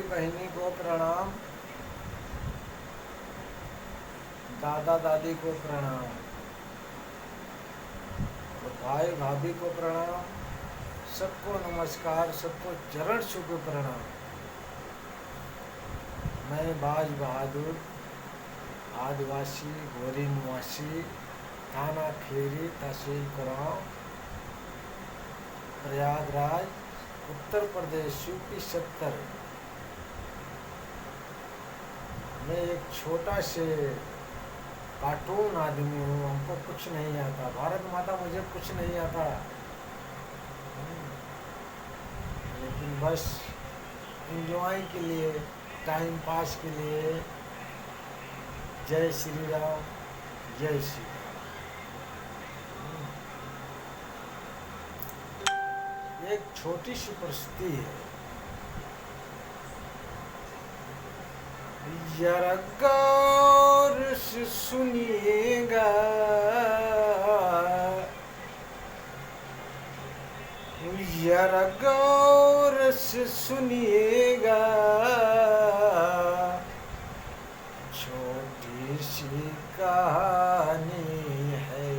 बहनी को प्रणाम, दादा दादी को प्रणाम, तो भाई भाभी को प्रणाम, सबको नमस्कार, सबको चरण छू के प्रणाम। मैं बाज बहादुर आदिवासी गोरी निवासी थाना खेरी तहसील कुराव प्रयागराज उत्तर प्रदेश यूपी 70 मैं एक छोटा से कार्टून आदमी हूँ। हमको कुछ नहीं आता, भारत माता मुझे कुछ नहीं आता, लेकिन बस एंजॉय के लिए, टाइम पास के लिए जय श्री राम, जय श्री राम। एक छोटी सी परिस्थिति है, जरा गौर से सुनिएगा, जरा गौर से सुनिएगा, छोटी सी कहानी है,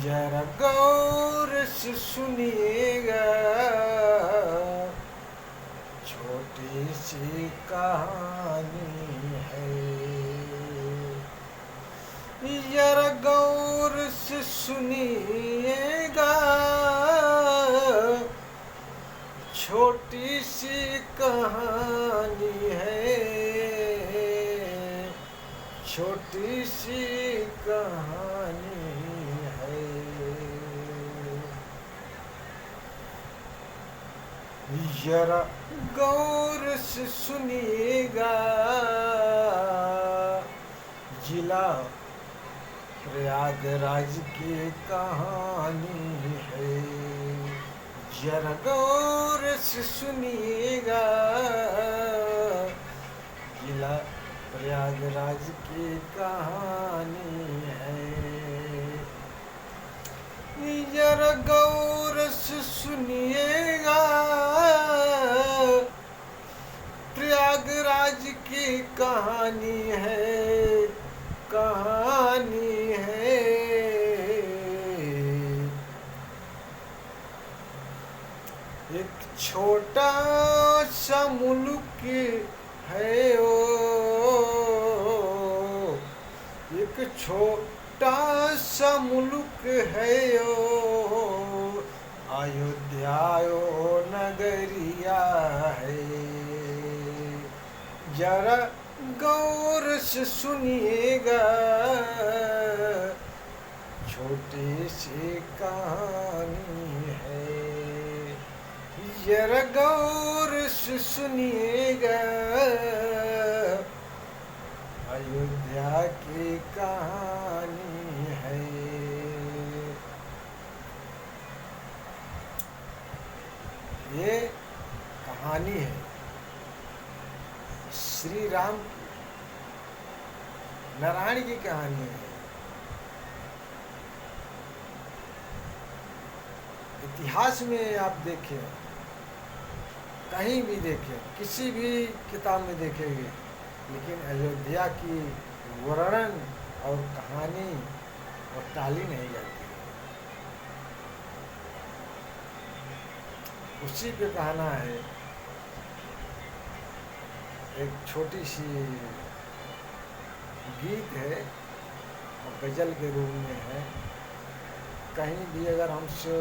जरा गौर से सुनिएगा, छोटी सी कहानी है, जरा गौर से सुनिएगा, छोटी सी कहानी है, छोटी सी कहानी है, जरा गौर से सुनिएगा, जिला प्रयागराज की कहानी है, जरा गौर से सुनिएगा, जिला प्रयागराज की कहानी है, जरा गौर से सुनिएगा, प्रयागराज की कहानी है, कहानी है, एक छोटा सा मुल्क है ओ, एक छोटा सा मुल्क है ओ, अयोध्या ओ नगरिया है, जरा गौर से सुनिएगा, छोटी सी कहानी है, जरा गौर से सुनिएगा, अयोध्या की कहानी है। ये कहानी है श्री राम नारायण की कहानी है। इतिहास में आप देखें, कहीं भी देखें, किसी भी किताब में देखेंगे, लेकिन अयोध्या की वर्णन और कहानी और टाली नहीं जाती। उसी पे कहना है, एक छोटी सी गीत है और गज़ल के रूप में है। कहीं भी अगर हमसे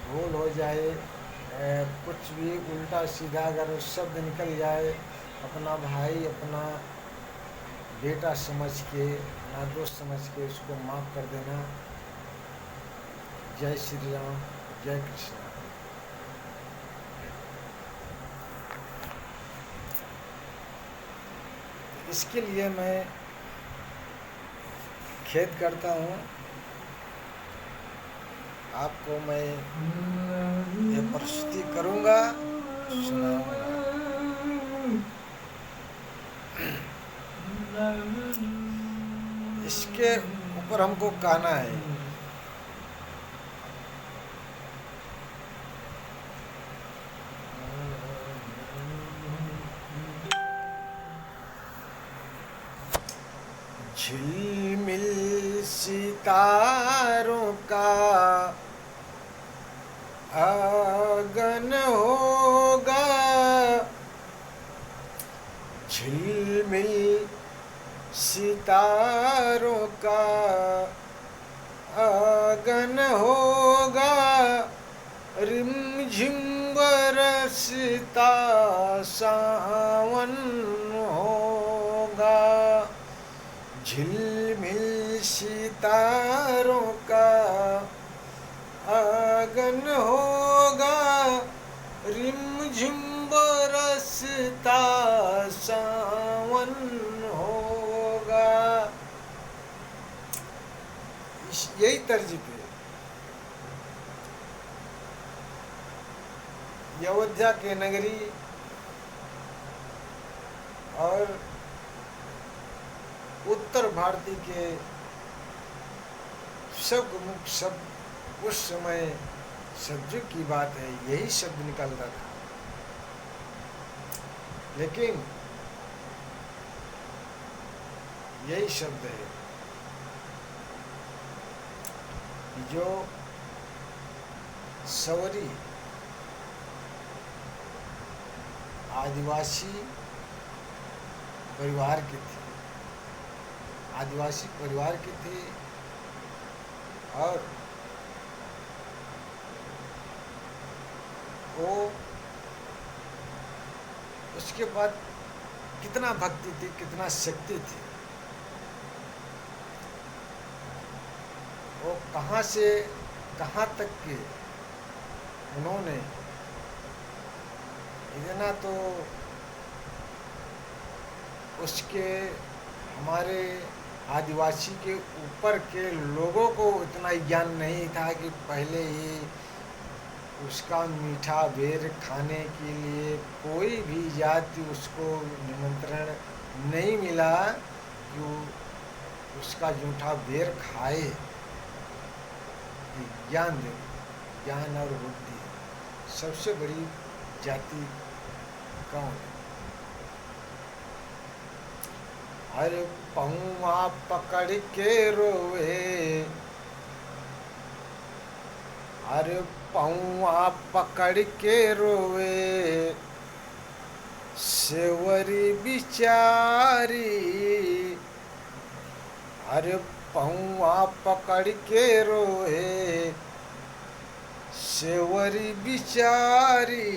भूल हो जाए, कुछ भी उल्टा सीधा अगर शब्द निकल जाए, अपना भाई, अपना बेटा समझ के, अपना दोस्त समझ के उसको माफ़ कर देना। जय श्री राम, जय कृष्ण। इसके लिए मैं खेद करता हूँ, आपको मैं ये प्रस्तुति करूँगा, सुनाऊँगा। इसके ऊपर हमको कहना है, झिलमिल सितारों का आंगन होगा, झिलमिल सितारों का आंगन होगा, रिमझिम बरसता सावन होगा, झिलमिल सितारों का आंगन होगा, रिमझिम बरसता सावन होगा। यही तर्ज पे अयोध्या के नगरी और उत्तर भारती के शब्द शब्द उस समय सब्जी की बात है, यही शब्द निकलता था। लेकिन यही शब्द है जो सवरी आदिवासी परिवार के थे, आदिवासी परिवार के थे, और वो उसके बाद कितना भक्ति थी, कितना शक्ति थी, वो कहाँ से कहाँ तक के उन्होंने इतना तो उसके हमारे आदिवासी के ऊपर के लोगों को इतना ज्ञान नहीं था कि पहले ही उसका मीठा बेर खाने के लिए कोई भी जाति उसको निमंत्रण नहीं मिला कि उसका जूठा बेर खाए। ज्ञान दे, ज्ञान और बुद्धि सबसे बड़ी जाति कौन है? अरे पौआ पकड़ के रोवे, अरे पौआ पकड़ के रोवे सेवरी बिचारी, अरे पौआ पकड़ के रोवे सेवरी बिचारी,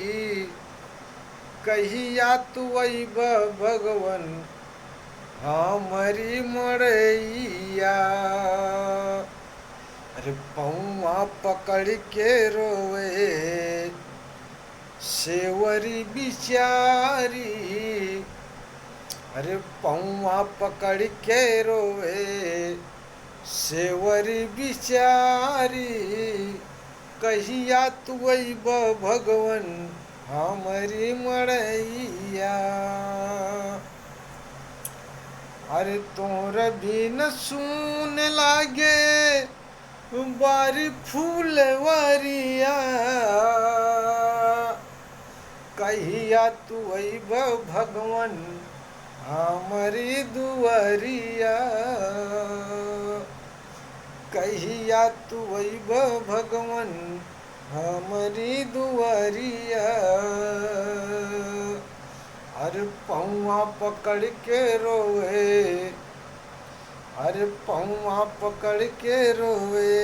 कहिया तू अइब भगवन हमारी मड़ैया। अरे पौआ पकड़ के रोवे सेवरी बिचारी, अरे पौआ पकड़ के रोवे सेवरी बिचारी, कहिया तू अइब भगवन हमारी मड़ैया। अरे तोर भी न सुन लागे बारी फूलवरिया, कहिया तू अइब भगवन हमारी दुआरिया, कहिया तू अइब भगवन हमारी दुआरिया। अरे पौआ पकड़ के रोवे, अरे पौआ पकड़ के रोवे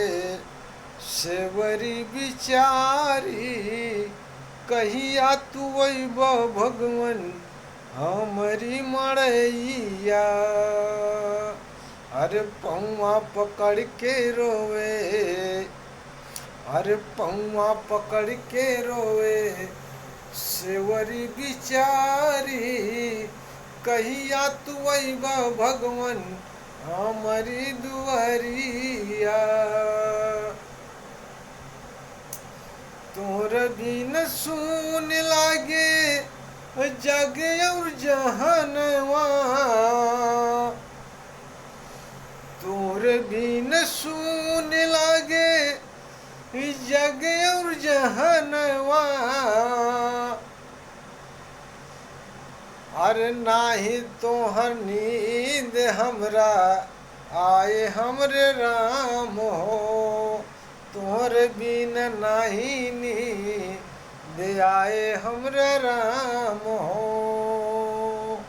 सेवरी बिचारी, कहिया तू अइब भगवन हमारी मड़ैया। अरे पौआ पकड़ के रोवे, अरे पौआ पकड़ के रोवे सेवरी बिचारी, कहिया तू अइब भगवन हमारी दुआरिया। तोर भी न सुन लागे जग और जहनवा, तोर भी न सुन लागे जग और जहनवा, अरे नाही तोहर नींद हमरा आए हमरे राम हो, तोहर बिन नाही नी दे आए हमरे राम हो।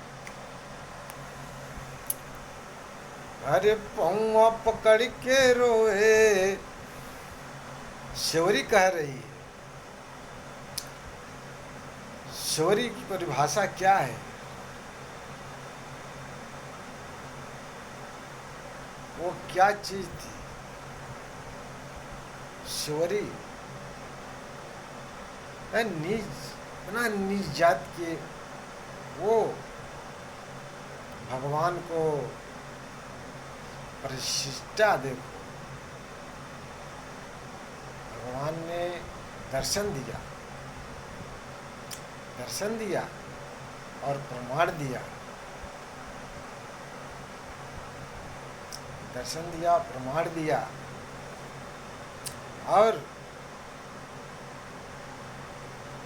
अरे पौआ पकड़ के रोए, शौरी कह रही है। शौरी की परिभाषा क्या है? वो क्या चीज थी शौरी? नीच जात के वो भगवान को प्रतिष्ठा देखो, भगवान ने दर्शन दिया और प्रमाण दिया, दर्शन दिया, प्रमाण दिया, और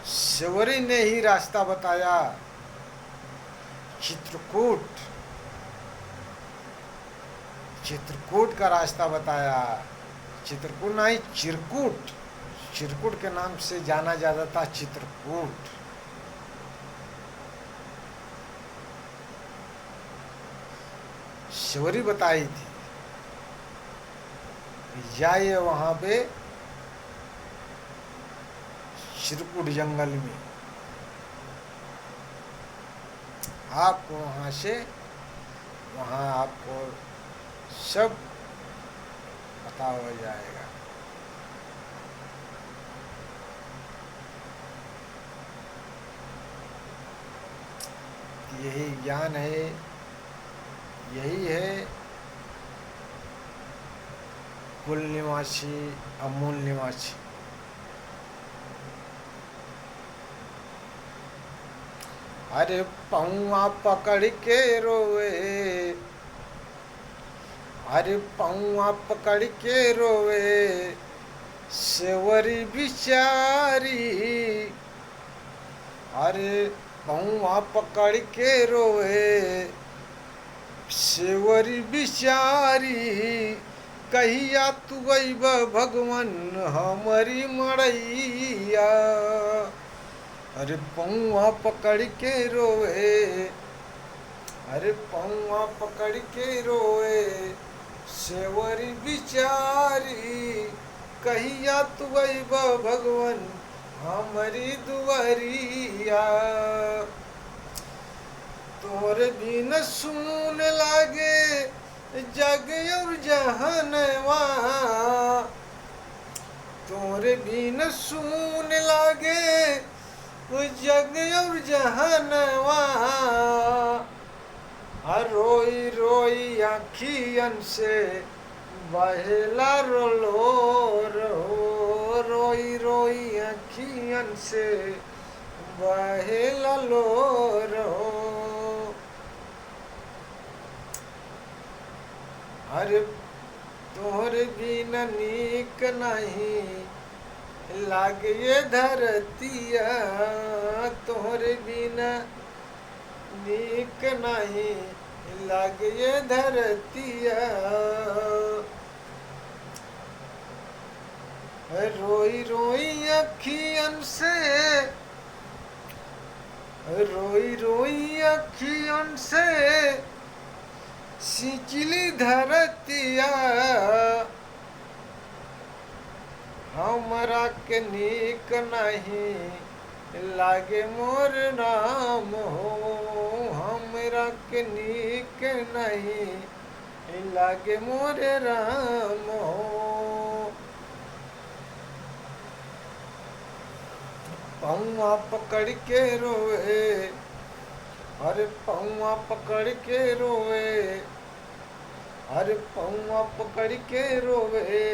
शौरी ने ही रास्ता बताया। चित्रकूट का रास्ता बताया। चित्रकूट नहीं, चिरकुट के नाम से जाना जाता था। चित्रकूट शौरी बताई थी, जाइए वहां पे चिरकुट जंगल में, आपको वहां आपको सब पता हो जाएगा। यही ज्ञान है, यही है कुल निवासी, अमूल निवासी। अरे पौआ पकड़ के रोए, अरे पौआ पकड़ के रोए सेवरी बिचारी। अरे पौआ पकड़ के रोए सेवरी बिचारी, कहिया तू अइब भगवान हमारी मड़ैया। अरे पौआ पकड़ के रोए, अरे पौआ पकड़ के रोए सेवरी बिचारी, कहिया तू अइब भगवान हमारी दुआरिया। तोर बिन सुन लागे जग और जहनवा, तोर बिन सुन लागे जग और जहनवा। रोई रोई आँखियन से बहेला रोलोर हो, रोई रोई आँखियन से बहेला लोर हो। अरे तोहर बिन नीक नहीं लागे ये धरतिया, तोहर बिन नीक नहीं लागे ये धरतिया। रोई रोई अखियन से, रोई रोई अखियन से सिंचली धरतिया। हमरा के नीक नहीं लागे मोर नाम हो, हमरा के नीक नहीं लागे मोर राम हो। पौआ पकड़ के रोए, अरे पौआ पकड़ के रोए, अरे पौआ पकड़ के रोए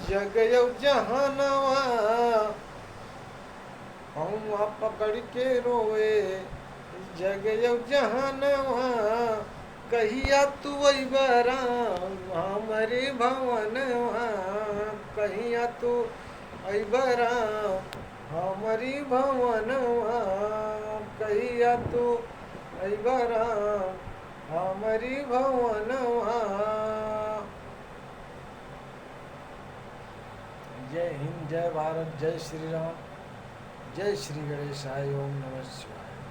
जग जहानवा। पौआ पकड़ के रोए जग जहानवा, कहिया तू अइब राम हमारे भवनवा, कहिया तू अइब राम हमारी भवनवा, कहिया तू अइब राम हमारी भवनवा। जय हिंद, जय भारत, जय श्री राम, जय श्री गणेशाय, ओम नमः शिवाय।